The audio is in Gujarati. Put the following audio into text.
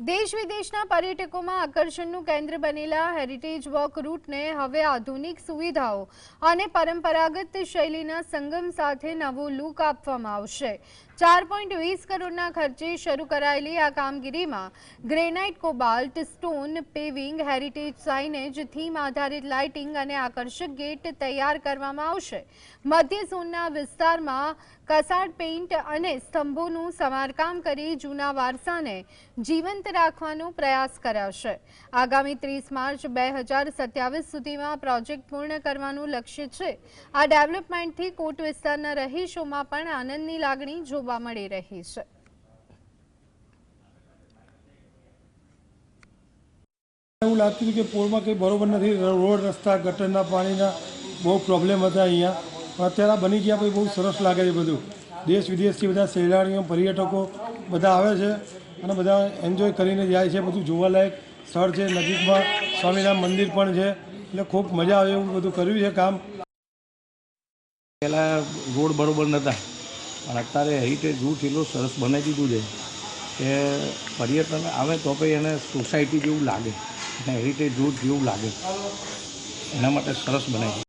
देश विदेशના પર્યટકોમાં આકર્ષણનું કેન્દ્ર બનેલા હેરિટેજ વોક રૂટને હવે આધુનિક સુવિધાઓ અને પરંપરાગત શૈલીના સંગમ સાથે નવો લુક આપવામાં આવશે। 4.20 કરોડના ખર્ચે શરૂ કરાયેલી આ કામગીરીમાં granite, cobalt, stone paving, heritage signage, theme આધારિત લાઇટિંગ અને આકર્ષક ગેટ તૈયાર કરવામાં આવશે। મધ્ય ઝોનના વિસ્તારમાં કસાડ પેઇન્ટ અને સ્તંભોનું સમારકામ કરી જૂના વારસાને જીવંત રાખવાનો પ્રયાસ કરાશે। આગામી 30 માર્ચ 2027 સુધીમાં પ્રોજેક્ટ પૂર્ણ કરવાનું લક્ષ્ય છે। આ ડેવલપમેન્ટથી કોટ વિસ્તારના રહીશોમાં પણ આનંદની લાગણી જોવા મળી રહી છે। એવું લાગતું હતું કે પોળમાં કંઈ બરોબર નથી, રોડ રસ્તા ગટરના પાણીના બહુ પ્રોબ્લેમ હતા અહીંયા, પણ અત્યારે બની ગયા પછી બહુ સરસ લાગે છે। બધું દેશ વિદેશથી બધા સહેલાણીઓ પર્યટકો બધા આવે છે અને બધા એન્જોય કરીને જાય છે। બધું જોવાલાયક સ્થળ છે, નજીકમાં સ્વામિનારાયણ મંદિર પણ છે, એટલે ખૂબ મજા આવે એવું બધું કર્યું છે કામ। પહેલાં રોડ બરાબર નહોતા, પણ અત્યારે હેરિટેજ રૂટ એટલું સરસ બનાવી દીધું છે કે પર્યટન આવે તો પછી એને સોસાયટી જેવું લાગે અને હેરિટેજ રૂટ જેવું લાગે, એના માટે સરસ બનાવી દીધું।